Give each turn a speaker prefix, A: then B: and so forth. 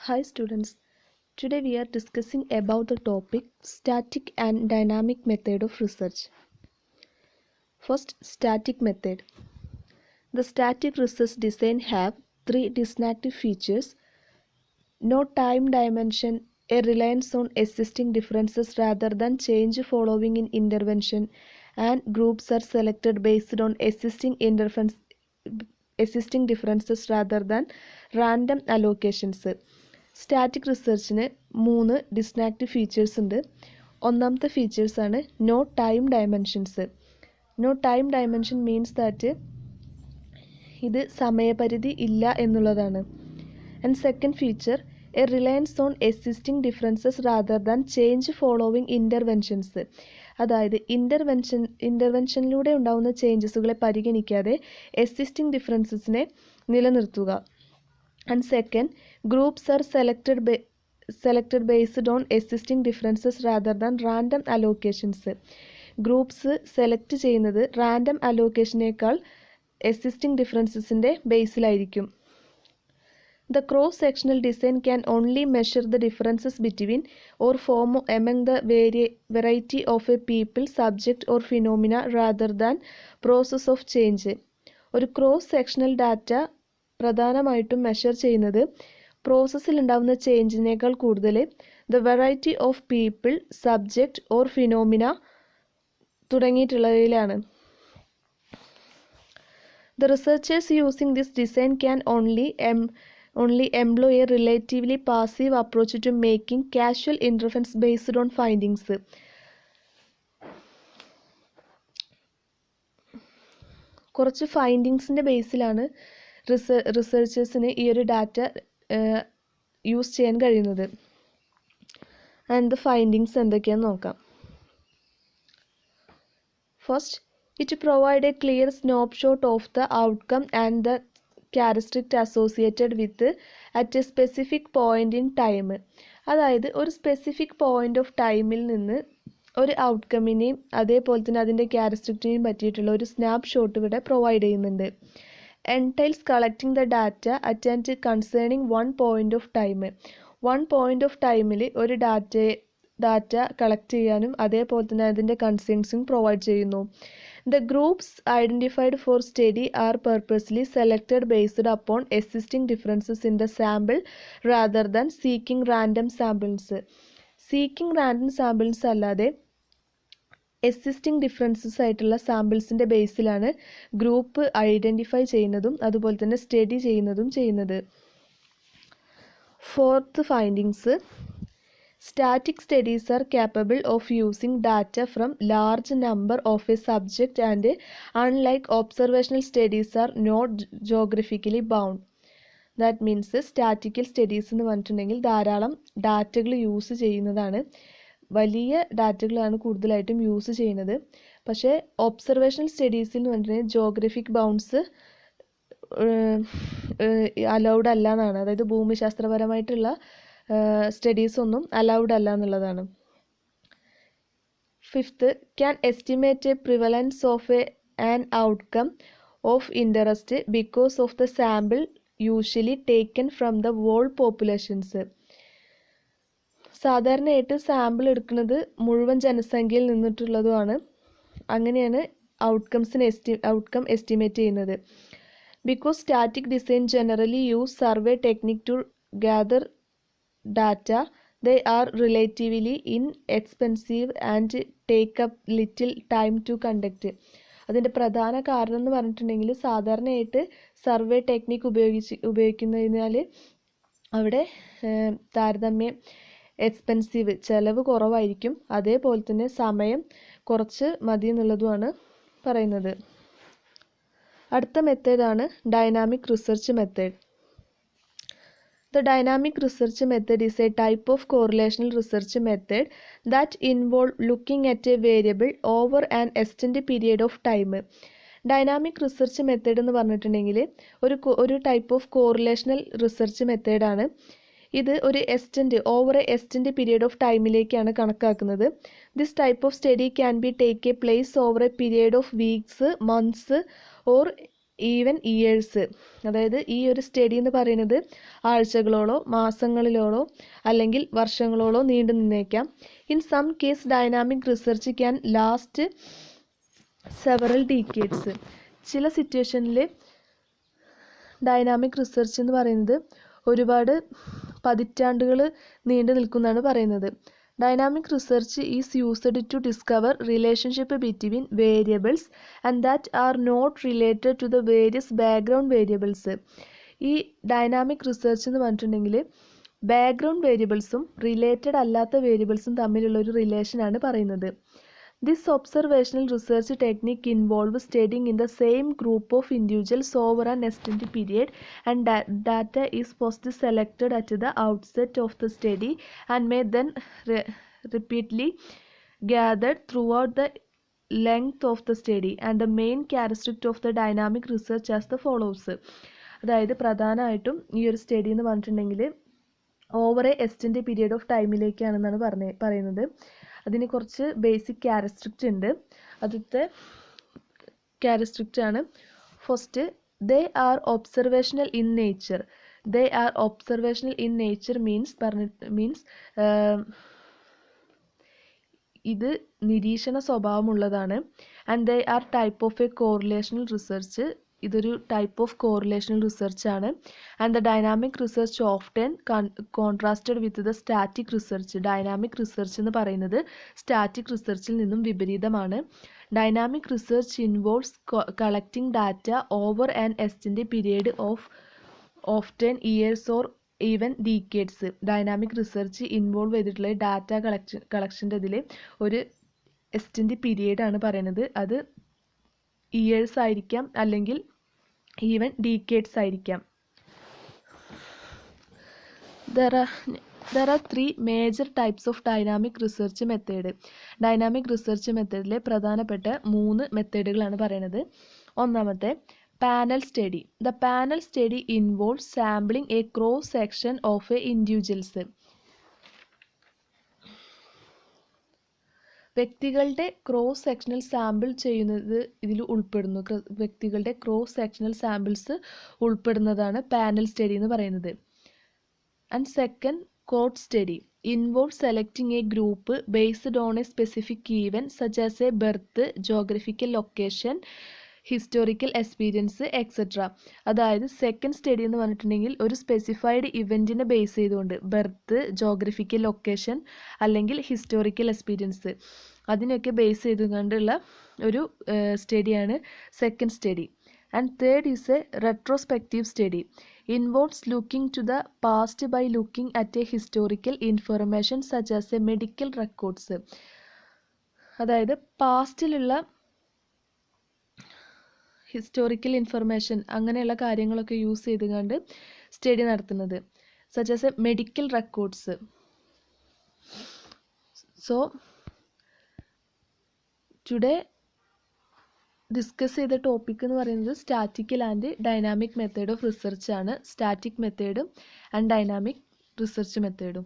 A: Hi students, today we are discussing about the topic static and dynamic method of research. First, static method. The static research design have three distinctive features: no time dimension, a reliance on existing differences rather than change following in intervention, and groups are selected based on existing differences rather than random allocations. Static റിസർച്ചിന് 3 distinct features ഉണ്ട്. ഒന്നാമത്തെ ഫീച്ചേഴ്സാണ് no time dimensions. No time dimension means that ഇത് സമയപരിധി ഇല്ല എന്നുള്ളതാണ്. And second feature, a reliance on differences rather than change following interventions. അതായത് ഇൻ്റർവെൻഷനിലൂടെ ഉണ്ടാകുന്ന ചേഞ്ചസുകളെ പരിഗണിക്കാതെ എക്സിസ്റ്റിംഗ് ഡിഫറൻസസിനെ നിലനിർത്തുക. And second, groups are selected based on existing differences rather than random allocations. Groups select ചെയ്യുന്നത് റാൻഡം അലോക്കേഷനേക്കാൾ എക്സിസ്റ്റിംഗ് ഡിഫറൻസസിൻ്റെ ബേസിലായിരിക്കും. The cross-sectional design can only measure the differences between or form among the variety of a people, subject or phenomena rather than process of change. ഒരു cross sectional data പ്രധാനമായിട്ടും measure ചെയ്യുന്നത് പ്രോസസ്സിൽ ഉണ്ടാകുന്ന ചേഞ്ചിനേക്കാൾ കൂടുതൽ the variety of people, subject or phenomena തുടങ്ങിയിട്ടുള്ളവയിലാണ്. The researchers using this design can only employ a relatively passive approach to making causal inference based on findings. കുറച്ച് ഫൈൻഡിങ്സിൻ്റെ ബേസിലാണ് റിസർച്ചേഴ്സിന് ഈ ഒരു ഡാറ്റ യൂസ് ചെയ്യാൻ കഴിയുന്നത്. ആൻഡ് ദ ഫൈൻഡിങ്സ് എന്തൊക്കെയാണെന്ന് നോക്കാം. First, it provide A clear snapshot of the outcome and the characteristics associated with at A specific point in time. അതായത് ഒരു സ്പെസിഫിക് പോയിൻ്റ് ഓഫ് ടൈമിൽ നിന്ന് ഒരു ഔട്ട്കമ്മിനെയും അതേപോലെ തന്നെ അതിൻ്റെ ക്യാരക്ടറിസ്റ്റിക്സിനെയും പറ്റിയിട്ടുള്ള ഒരു സ്നാപ്പ് ഷോട്ട് ഇവിടെ പ്രൊവൈഡ് ചെയ്യുന്നുണ്ട്. Entails collecting the data at and concerning one point of time. One point of ടൈമിൽ ഒരു ഡാറ്റ കളക്ട് ചെയ്യാനും അതേപോലെ തന്നെ അതിൻ്റെ കൺസേൺസും പ്രൊവൈഡ് ചെയ്യുന്നു. The groups identified for study are purposely selected based upon existing differences in the sample rather than seeking random samples. Seeking random samples അല്ലാതെ existing differences ആയിട്ടുള്ള സാമ്പിൾസിൻ്റെ ബേസിലാണ് ഗ്രൂപ്പ് ഐഡൻറ്റിഫൈ ചെയ്യുന്നതും അതുപോലെ തന്നെ സ്റ്റഡി ചെയ്യുന്നത്. Fourth findings, static studies are capable of using data from large number of a subject and unlike observational studies are not geographically bound. That means statical studies എന്ന് പറഞ്ഞിട്ടുണ്ടെങ്കിൽ ധാരാളം ഡാറ്റകൾ use ചെയ്യുന്നതാണ്. വലിയ ഡാറ്റകളാണ് കൂടുതലായിട്ടും യൂസ് ചെയ്യുന്നത്. പക്ഷേ ഒബ്സർവേഷണൽ സ്റ്റഡീസിൽ എന്ന് പറഞ്ഞിട്ടുണ്ടെങ്കിൽ ജോഗ്രഫിക് ബൗണ്ട്സ് അലൗഡ് അല്ല എന്നാണ്. അതായത് ഭൂമിശാസ്ത്രപരമായിട്ടുള്ള സ്റ്റഡീസ് ഒന്നും അലൗഡ് അല്ല എന്നുള്ളതാണ്. Fifth, can estimate a prevalence of an outcome of interest because of the sample usually taken from the whole populations. സാധാരണയായിട്ട് സാമ്പിൾ എടുക്കുന്നത് മുഴുവൻ ജനസംഖ്യയിൽ നിന്നിട്ടുള്ളതുമാണ്. അങ്ങനെയാണ് ഔട്ട്കം എസ്റ്റിമേറ്റ് ചെയ്യുന്നത്. Because static design generally use survey technique to gather data, they are relatively inexpensive and take up little time to conduct. അതിൻ്റെ പ്രധാന കാരണം എന്ന് പറഞ്ഞിട്ടുണ്ടെങ്കിൽ സാധാരണയായിട്ട് സർവേ ടെക്നിക്ക് ഉപയോഗിക്കുന്നതിനാൽ അവിടെ താരതമ്യം എക്സ്പെൻസീവ്, ചിലവ് കുറവായിരിക്കും, അതേപോലെ തന്നെ സമയം കുറച്ച് മതി എന്നുള്ളതുമാണ് പറയുന്നത്. അടുത്ത മെത്തേഡാണ് dynamic research method. The dynamic research method is a type of correlational research method that involves looking at a variable over an extended period of time. Dynamic research method എന്ന് പറഞ്ഞിട്ടുണ്ടെങ്കിൽ ഒരു ടൈപ്പ് ഓഫ് കോറിലേഷണൽ റിസർച്ച് മെത്തേഡാണ്. ഇത് ഒരു over a extend period of ടൈമിലേക്കാണ് കണക്കാക്കുന്നത്. This type of study can be take a place over a period of weeks, months or even years. അതായത് ഈ ഒരു സ്റ്റഡി എന്ന് പറയുന്നത് ആഴ്ചകളോളോ മാസങ്ങളിലോളോ അല്ലെങ്കിൽ വർഷങ്ങളോളോ നീണ്ടു നിന്നേക്കാം. In some case dynamic research can last several decades. ചില സിറ്റുവേഷനിൽ ഡൈനാമിക് റിസർച്ച് എന്ന് പറയുന്നത് ഒരുപാട് പതിറ്റാണ്ടുകൾ നീണ്ടു നിൽക്കുന്നതാണ് പറയുന്നത്. Dynamic research is used to discover relationship between variables and that are not related to the various background variables. ഈ ഡൈനാമിക് റിസർച്ച് എന്ന് പറഞ്ഞിട്ടുണ്ടെങ്കിൽ ബാക്ക്ഗ്രൗണ്ട് വേരിയബിൾസും റിലേറ്റഡ് അല്ലാത്ത വേരിയബിൾസും തമ്മിലുള്ള ഒരു റിലേഷനാണ് പറയുന്നത്. This observational research technique involves studying in the same group of individuals over an extended period, and data is first selected at the outset of the study and may then repeatedly gathered throughout the length of the study. And the main characteristic of the dynamic research as the follows. അതായത് പ്രധാനമായിട്ടും ഈ ഒരു study എന്ന് പറഞ്ഞിട്ടുണ്ടെങ്കിൽ over a extend period of ടൈമിലേക്കാണെന്നാണ് പറയുന്നത്. അതിന് കുറച്ച് ബേസിക് ക്യാരക്ടറിസ്റ്റിക്സ് ഉണ്ട്. ആദ്യത്തെ ക്യാരക്ടറിസ്റ്റിക്സ് ആണ് first, they are observational in nature. They are observational in nature means ഇത് നിരീക്ഷണ സ്വഭാവമുള്ളതാണ്. And they are type of a correlational research. ഇതൊരു ടൈപ്പ് ഓഫ് കോറിലേഷണൽ റിസർച്ച് ആണ്. And the dynamic research often contrasted with the static research. Dynamic research എന്ന് പറയുന്നത് static റിസർച്ചിൽ നിന്നും വിപരീതമാണ്. Dynamic research involves collecting data over an extend period of often years or even decades. Dynamic research involve ചെയ്തിട്ടുള്ള data കളക്ഷൻ്റെ ഇതിൽ ഒരു extend പീരിയഡാണ് പറയുന്നത്. അത് ഇയേഴ്സ് ആയിരിക്കാം അല്ലെങ്കിൽ ഈവൻ ഡീക്കേഡ്സ് ആയിരിക്കാം. There are three major types of dynamic research method. Dynamic research മെത്തേഡിലെ പ്രധാനപ്പെട്ട 3 മെത്തേഡുകളാണ് പറയുന്നത്. ഒന്നാമത്തെ panel study. The panel study involves sampling a cross section of a individuals. വ്യക്തികളുടെ ക്രോസ് സെക്ഷണൽ സാമ്പിൾ ചെയ്യുന്നത് ഇതിൽ ഉൾപ്പെടുന്നു. വ്യക്തികളുടെ ക്രോസ് സെക്ഷണൽ സാമ്പിൾസ് ഉൾപ്പെടുന്നതാണ് പാനൽ സ്റ്റഡി എന്ന് പറയുന്നത്. And second, cohort study involve selecting a group based on a specific event such as a birth, geographical location, historical experience etcetera. അതായത് second study എന്ന് പറഞ്ഞിട്ടുണ്ടെങ്കിൽ ഒരു സ്പെസിഫൈഡ് ഇവൻറ്റിനെ ബേസ് ചെയ്തുകൊണ്ട് birth, geographical location അല്ലെങ്കിൽ historical experience അതിനൊക്കെ base ചെയ്തുകൊണ്ടുള്ള ഒരു സ്റ്റഡിയാണ് second study. And third is a retrospective study involves looking to the past by looking at a historical information such as a medical records. അതായത് പാസ്റ്റിലുള്ള historical information അങ്ങനെയുള്ള കാര്യങ്ങളൊക്കെ use ചെയ്തുകൊണ്ട് സ്റ്റഡി നടത്തുന്നത് such as a medical records. So today discuss ചെയ്ത topic എന്ന് പറയുന്നത് statical and dynamic method of research ആണ്. സ്റ്റാറ്റിക് മെത്തേഡും ആൻഡ് ഡൈനാമിക് റിസർച്ച് മെത്തേഡും.